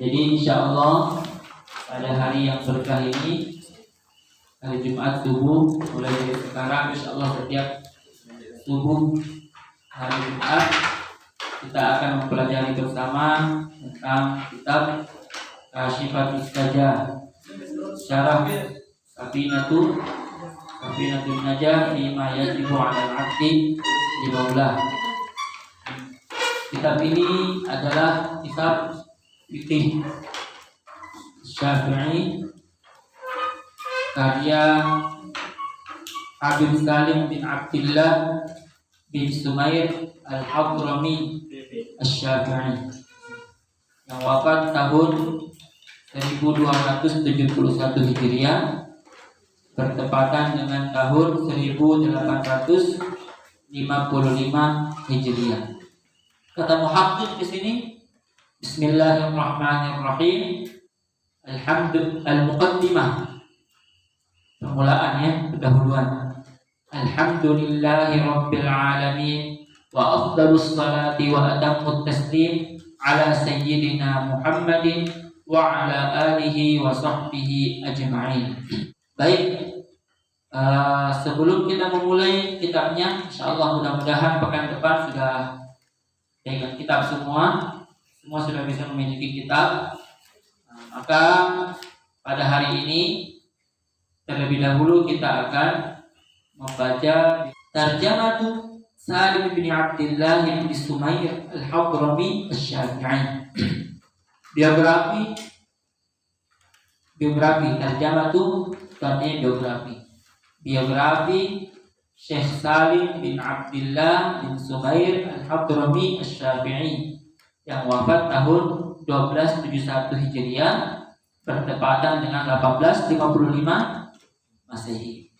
Jadi insya Allah pada hari yang berkah ini, hari Jumat subuh, mulai dari sekarang insya Allah setiap subuh hari Jumat kita akan mempelajari bersama tentang kitab Kasyifatus Sajah, Syarah Safinatul Najah Fima Yajibu 'alal 'abdi li Maulah. Kitab ini adalah kitab fikih Syafi'i karya Habib Salim bin Abdullah bin Sumair Al-Hadrami Asy-Syafi'i yang wafat tahun 1271 Hijriah bertepatan dengan tahun 1855 Hijriah. Kata muhakkik di sini, Bismillahirrahmanirrahim. Al-Muqaddimah, permulaan ya, pendahuluan. Alhamdulillahi Rabbil Alamin wa afdalus salati wa atammut taslim ala sayyidina Muhammadin wa ala alihi wa sahbihi ajma'in. Baik, sebelum kita memulai kitabnya, insyaallah mudah-mudahan pekan depan sudah pegang kitab semua sudah bisa memiliki kitab. Maka pada hari ini terlebih dahulu kita akan membaca Tarjamatu Salim bin Abdullah bin Sumair Al-Hadrami Asy-Syafi'i. Biografi Tarjamatu artinya biografi Syekh Salim bin Abdullah bin Sumair Al-Hadrami Asy-Syafi'i yang wafat tahun 1271 Hijriah bertepatan dengan 1855 Masehi.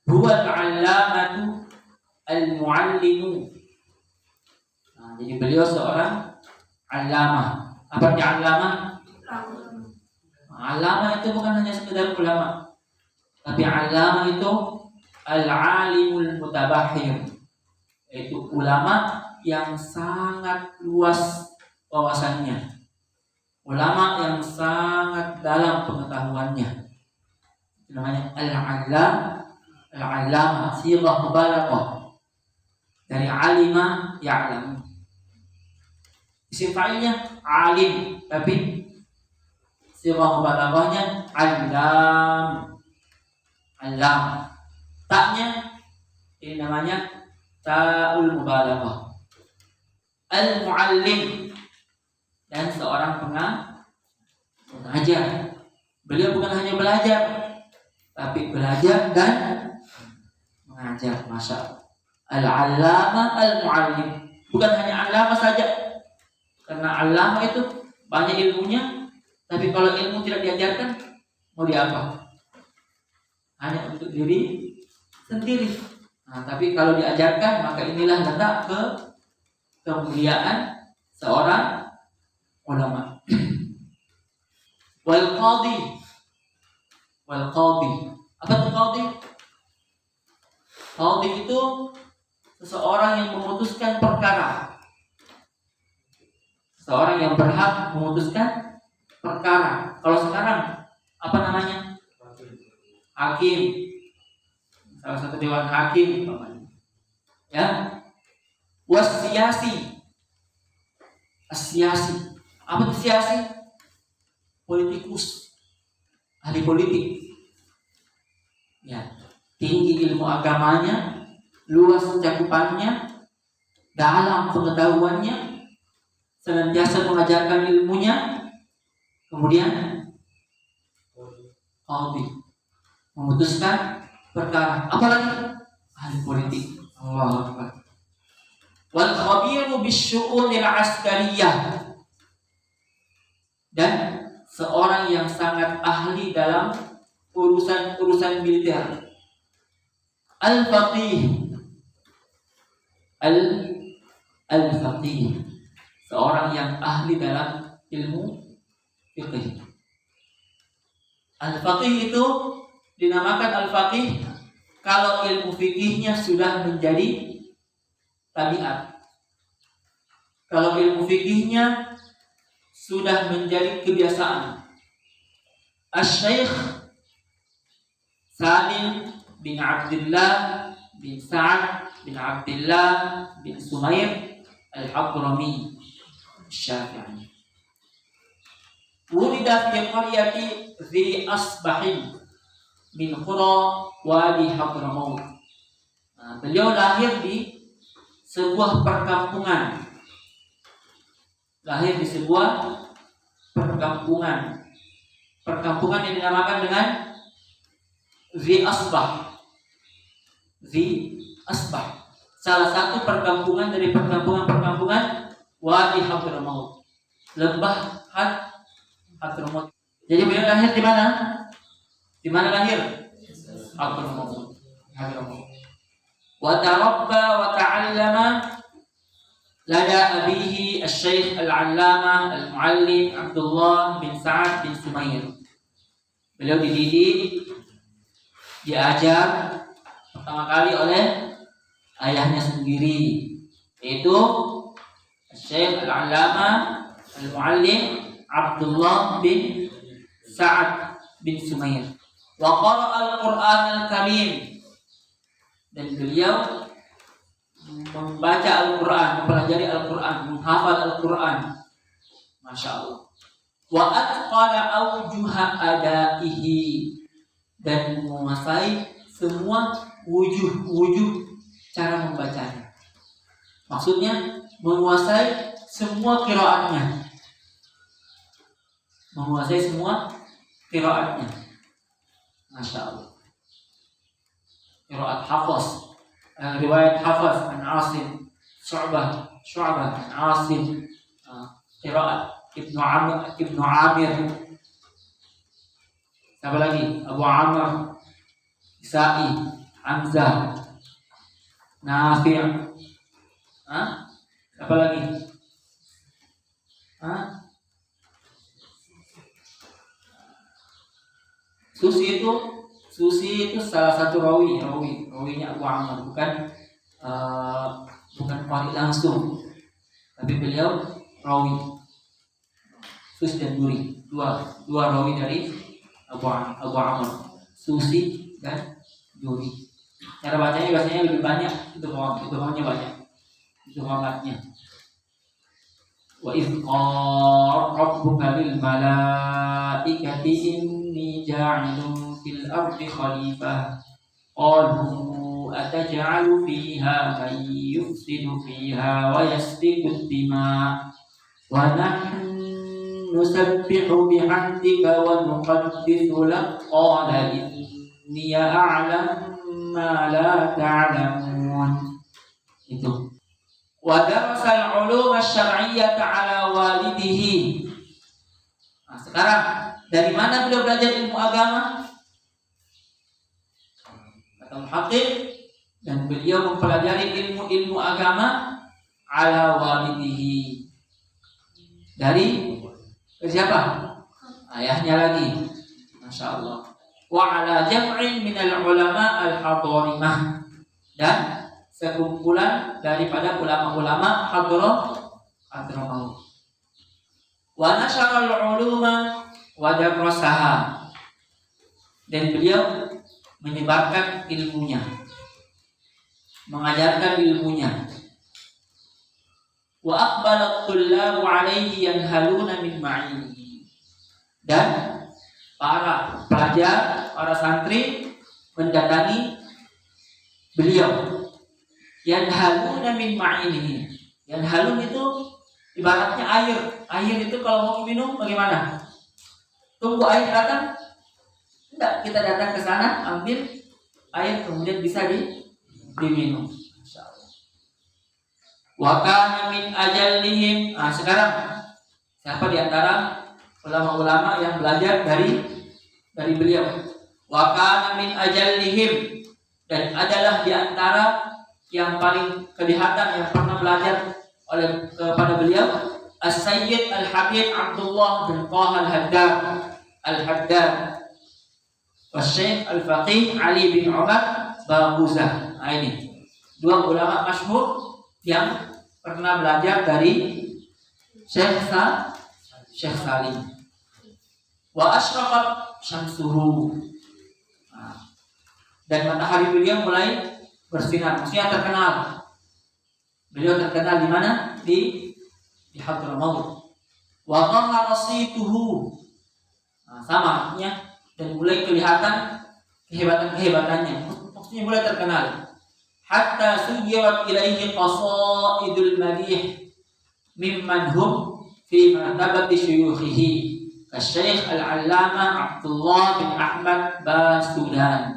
Huwa al-'allamatu al-mu'allimu. Jadi beliau seorang allamah. Apa artinya allamah? Allamah itu bukan hanya sekedar ulama, tapi allamah itu al-'alimul mutabahhir, yaitu ulama yang sangat luas wawasannya, ulama yang sangat dalam pengetahuannya. Itu namanya al-'allamah, sighah mubalaghah dari alima ya'lam. Isim fa'ilnya alim, tapi sighah mubalaghahnya allam. Taknya ini namanya ta'ul mubalaghah. Al-muallim, dan seorang pengajar. Beliau bukan hanya belajar, tapi belajar dan mengajar. Masya Allah. Al-allamah al-muallim, bukan hanya allamah saja, karena allamah itu banyak ilmunya, tapi kalau ilmu tidak diajarkan, mau diapa? Hanya untuk diri sendiri. Tapi kalau diajarkan, maka inilah letak kemuliaan seorang ulama. Wal qadhi. Apa itu qadhi? Qadhi itu seseorang yang memutuskan perkara. Seorang yang berhak memutuskan perkara. Kalau sekarang apa namanya? Hakim. Salah satu dewan hakim, ya. Wasiyasi. Asyasi. Apa itu siasi? Politikus, ahli politik. Ya, tinggi ilmu agamanya, luas cakupannya, dalam pengetahuannya, senantiasa mengajarkan ilmunya. Kemudian qadhi, memutuskan perkara. Apalagi ahli politik. Allahu Akbar. Wal khabiru bisyu'unil askariyah, dan seorang yang sangat ahli dalam urusan militer. Al-faqih, al-faqih, seorang yang ahli dalam ilmu fikih. Al-faqih itu dinamakan al-faqih kalau ilmu fikihnya sudah menjadi tabiat. Kalau ilmu fikihnya sudah menjadi kebiasaan. Asy-Syaikh Salim bin Abdullah bin Sa'ad bin Abdullah bin Sumair Al-Hadrami Syafi'i. Wulida fi qaryati Dhi Asbahin min qura Wadi Hadramaut. Beliau lahir di sebuah perkampungan. Lahir di sebuah perkampungan. Perkampungan yang dinamakan dengan Dhi Asbah. Dhi Asbah. Salah satu perkampungan dari perkampungan Wadi Hadramaut. Lembah Hadramaut. Jadi beliau lahir di mana? Di mana lahir? Hadramaut. Wa tarabba wa ta'allama lada abihi Asy-Syaikh Al-Allamah Al-Muallim Abdullah bin Sa'ad bin Sumair. Beliau dididik, diajar pertama kali oleh ayahnya sendiri, yaitu Asy-Syaikh Al-Allamah Al-Muallim Abdullah bin Sa'ad bin Sumair. Wa qara'a Al-Qur'an Al-Karim, dan beliau membaca Al-Quran, mempelajari Al-Quran, menghafal Al-Quran. Masya Allah. Wa atqana awjuha adaihi, dan menguasai semua wujuh cara membacanya. Maksudnya menguasai semua qiraatnya. Menguasai semua qiraatnya. Masya Allah. Qiraat Hafs, riwayat Hafs an Asim, Syu'bah an Asim, qiraat Ibnu Amir. Siapa lagi? Abu Amr, Isa'i, Hamzah, Nafi'. Siapa lagi? Susi itu salah satu rawinya Abu Amr, bukan qari langsung, tapi beliau rawi. Susi dan Duri, dua rawi dari Abu Amr, Susi dan Duri. Cara bacanya biasanya lebih banyak, itu maunya banyak, itu mamatnya. Wa idh qala rabbuka lil malaikati inni ja'ilun fil ardi khalifah qalu ataj'alu fiha man yufsidu fiha wa yasfiku ad-dima wa nahnu nusabbihu bihamdika wa nuqaddisu lak qala inni a'lamu ma la ta'lamun. Itu. Wa darasal ulum asy-syar'iyyah 'ala walidihi. Nah, sekarang dari mana beliau belajar ilmu agama? Kata muhaddits, dan beliau mempelajari ilmu agama 'ala walidihi. Dari siapa? Ayahnya lagi. Masya Allah. Wa 'ala jam'in minal ulama al-hadarimah, dan sekumpulan daripada ulama-ulama Hadramaut. Wa nasyara al-uluma wa darasaha, dan beliau menyebarkan ilmunya, mengajarkan ilmunya. Wa aqbala at-tullabu alayhi yanhaluna min ma'inihi, dan para pelajar, para santri mendatangi beliau. Yanhaluna min ma'inihi. Yanhalun itu ibaratnya air. Air itu kalau mau minum bagaimana? Tunggu air datang? Tidak, kita datang ke sana, ambil air, kemudian bisa diminum. Insyaallah. Wa kana min ajallihim. Sekarang siapa di antara ulama-ulama yang belajar dari beliau? Wa kana min ajallihim, dan adalah di antara yang paling kelihatan yang pernah belajar kepada beliau As-Sayyid Al-Habib Abdullah bin Taha Al-Haddad wa Syekh Al-Faqih Ali bin Umar Baguzah. Ini dua ulama masyhur yang pernah belajar dari Syekh Syekh Salim. Wa asyraqat syamsuhu. Dan matahari beliau mulai bersinar, maksudnya terkenal. Beliau terkenal di mana? Di Hadramaut. Wa dhahara situhu. Sama artinya, dan mulai kelihatan kehebatan-kehebatannya. Maksudnya mulai terkenal. Hatta suyirat ilaihi qasaidul madih mimman hum fi martabati syuyukhihi Syekh Al-Allamah Abdullah bin Ahmad Basudan.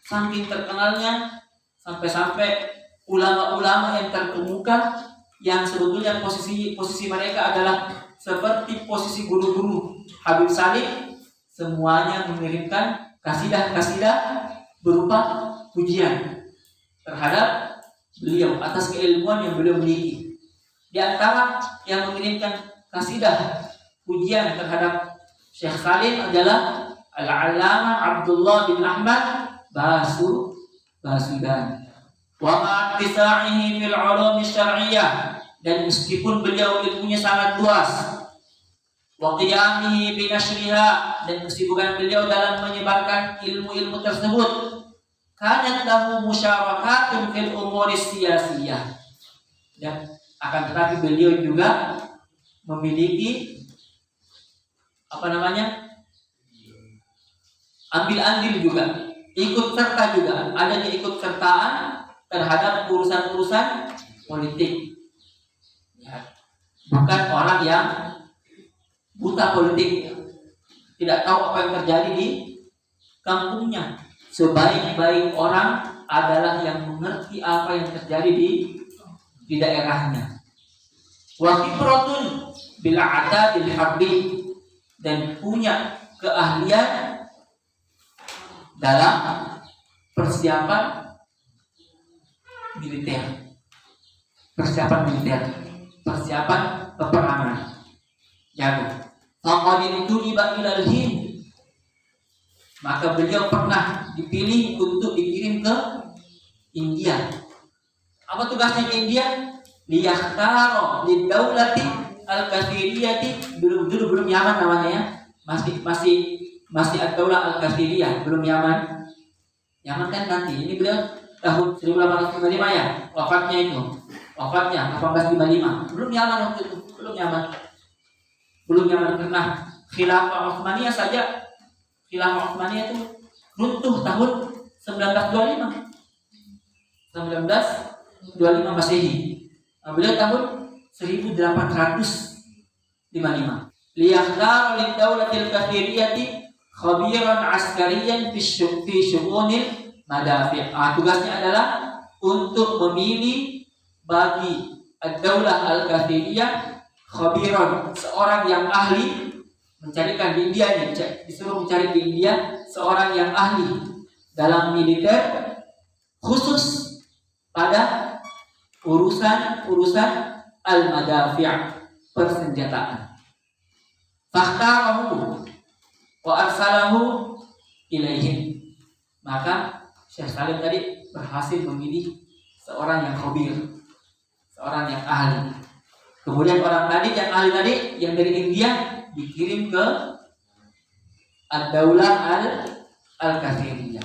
Saking terkenalnya sampai-sampai ulama-ulama yang terkemuka yang sebetulnya posisi mereka adalah seperti posisi guru-guru Habib Salim, semuanya mengirimkan kasidah-kasidah berupa pujian terhadap beliau atas keilmuan yang beliau miliki. Di antara yang mengirimkan kasidah pujian terhadap Syekh Salim adalah Al-Allamah Abdullah bin Ahmad Basudan. Wa ma'tisa'ihi fil 'ulum syar'iyyah, dan meskipun beliau ilmunya sangat luas, wa qiyamihi bi nashriha, dan kesibukan beliau dalam menyebarkan ilmu-ilmu tersebut, kanat lahu musyarakatun fil umuri siyasiyah, dan akan tetapi beliau juga memiliki ambil andil juga, ikut serta juga, adanya ikut sertaan terhadap urusan-urusan politik. Ya. Bukan orang yang buta politik, tidak tahu apa yang terjadi di kampungnya. Sebaik-baik orang adalah yang mengerti apa yang terjadi di daerahnya. Wa khibratun bil a'dadil harbi, dan punya keahlian dalam persiapan militer, persiapan peperangan. Jago. Faqad tuliba ilal Hind, maka beliau pernah dipilih untuk dikirim ke India. Apa tugasnya ke India? Liyakhtaro lidaulati al-kathiriyati, belum Yaman namanya ya. Masih ad-daulah al-kathiriyah, belum Yaman. Yaman kan nanti. Ini beliau tahun 1855 ya, wafatnya 1855. Belum Yaman waktu itu, belum Yaman karena Khilafah Utsmaniyah saja. Khilafah Utsmaniyah itu runtuh tahun 1925 Masehi. Beliau tahun 1855. Liyakhdar lid-daulatil kathiriyati khabiran askariyan fi syu'unil madafi'. Tugasnya adalah untuk memilih bagi ad-daulah al-kathiriyah khabiran, seorang yang ahli, mencarikan di India, disuruh mencari di India seorang yang ahli dalam militer, khusus pada urusan al-madafi', persenjataan. Fakhtarahu wa arsalahu ilaihim. Maka Syekh Salim tadi berhasil memilih seorang yang khabir, seorang yang ahli. Kemudian orang tadi yang ahli tadi yang dari India dikirim ke ad-daulah al-kathiriyah.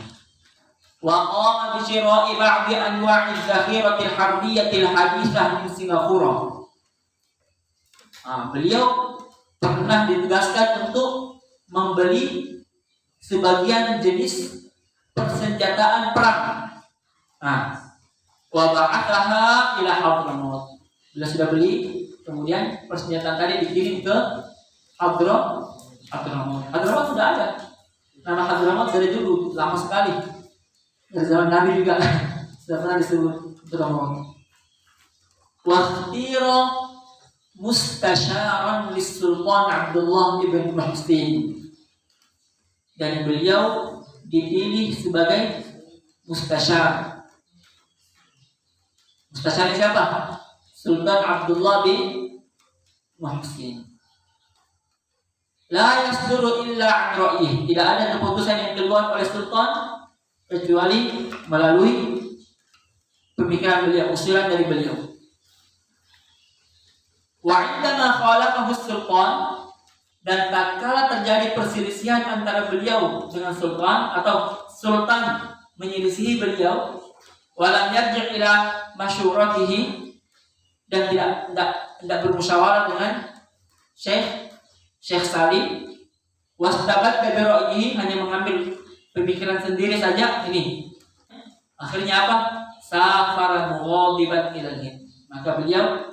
Wa qama bi syira'i ba'di anwa'i adh-dhakhiratil harbiyatil haditsah min Singapura. Beliau pernah ditugaskan untuk membeli sebagian jenis persenjataan perang. Wa ba'athaha ila Hadramaut. Bila sudah beli, kemudian persenjataan tadi dikirim ke Hadramaut. Hadramaut sudah ada. Nama Hadramaut dari dulu, lama sekali. Dari zaman Nabi juga sudah pernah disebut Hadramaut. Wa ikhtira mustasyaran lis-Sultan Abdullah ibn Muhsin, dan beliau dipilih sebagai mustasyar. Mustasyar siapa? Sultan Abdullah bin Muhsin. La yasduru illa an ra'yih, tidak ada keputusan yang keluar oleh sultan kecuali melalui pemikiran beliau, usulan dari beliau. Wa indama khalaqahu sultan, Dan tatkala terjadi perselisihan antara beliau dengan sultan atau sultan menyelisihi beliau, walam yarji' ila masyuratihi, dan tidak bermusyawarah dengan Syekh Salim, wastabat bi ra'yihi, hanya mengambil pemikiran sendiri saja, ini akhirnya apa? Safara mughadiban ila Hind, maka beliau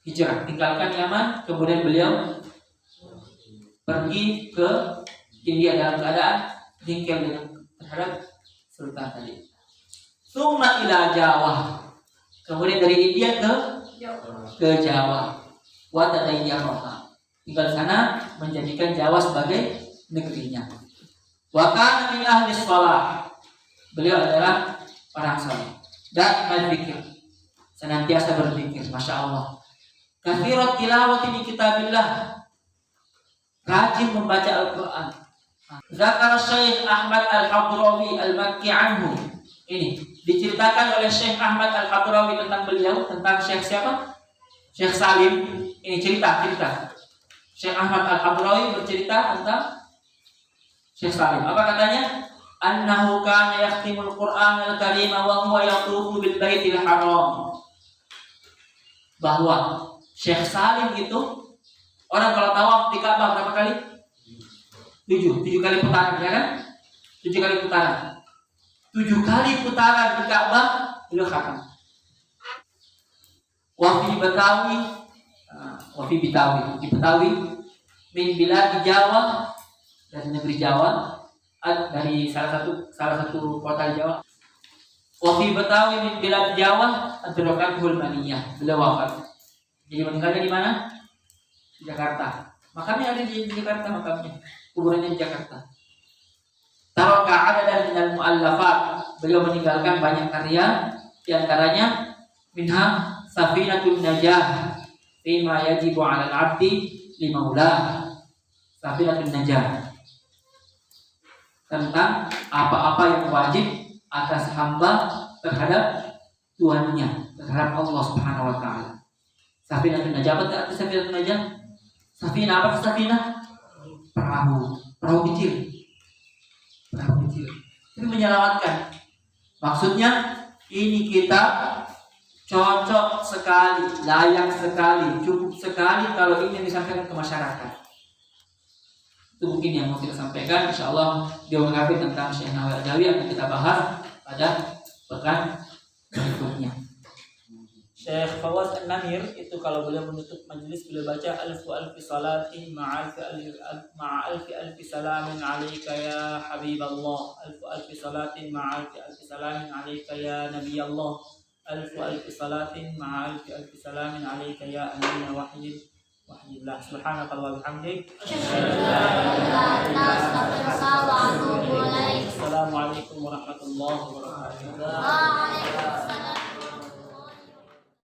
hijrah, tinggalkan Yaman, kemudian beliau pergi ke India dalam keadaan tinggal terhadap sultan tadi. Summa ila Jawa, kemudian dari India ke Jawa. Wa tadayyaraha, tinggal sana menjadikan Jawa sebagai negerinya. Wa kana min ahli shalah, beliau adalah orang saleh. Dan berzikir, senantiasa berzikir, masya Allah. Kathirat tilawati di kitabillah, rajin membaca Al-Quran. Zakar Syekh Ahmad Al-Hadrawi Al-Makki anhu, ini diceritakan oleh Syekh Ahmad Al-Hadrawi tentang beliau, tentang Syekh siapa? Syekh Salim. Ini cerita. Syekh Ahmad Al-Hadrawi bercerita tentang Syekh Salim. Apa katanya? Annahu kana yakhtimul Qur'an al-Karim wa huwa yatufu bil Baitil Haram. Bahwa Syekh Salim itu, orang kalau tawaf di Ka'bah berapa kali? 7 kali putaran, ya kan? 7 kali putaran. 7 kali putaran di Ka'bah beliau khatam. Wa fi Betawi, di Betawi, min bilad Jawa, dari negeri Jawa, dari salah satu kota Jawa. Wa fi Betawi min bilad Jawa adrakatul maniyah, beliau wafat. Jadi meninggalnya di mana? Di Jakarta. Makamnya ada di Jakarta, makamnya. Kuburannya di Jakarta. Taraka adadan minal mu'allafat, beliau meninggalkan banyak karya, di antaranya minha Safinatul Najah fima yajibu 'alal 'abdi li maulah. Safinatul Najah, tentang apa-apa yang wajib atas hamba terhadap Tuhannya, terhadap Allah Subhanahu wa taala. Safinatul Najah, apa arti Safinatul Najah? Safinah, apa safinah? Perahu kecil. Ini menyelamatkan. Maksudnya ini kita cocok sekali, layak sekali, cukup sekali kalau ini yang disampaikan ke masyarakat. Itu mungkin yang mau kita sampaikan. Insyaallah biografi tentang Syekh Nawawi Adawi akan kita bahas pada pekan berikutnya. Syekh Fawaz An-Namir itu kalau beliau menutup majelis beliau baca alfi salatin alfi salamin alaika ya habiballah, alfi salatin alfi salamin alaika ya nabiyallah, alfi salatin alfi salamin alaika ya amina wahyillah. Subhanakallah wa bihamdik.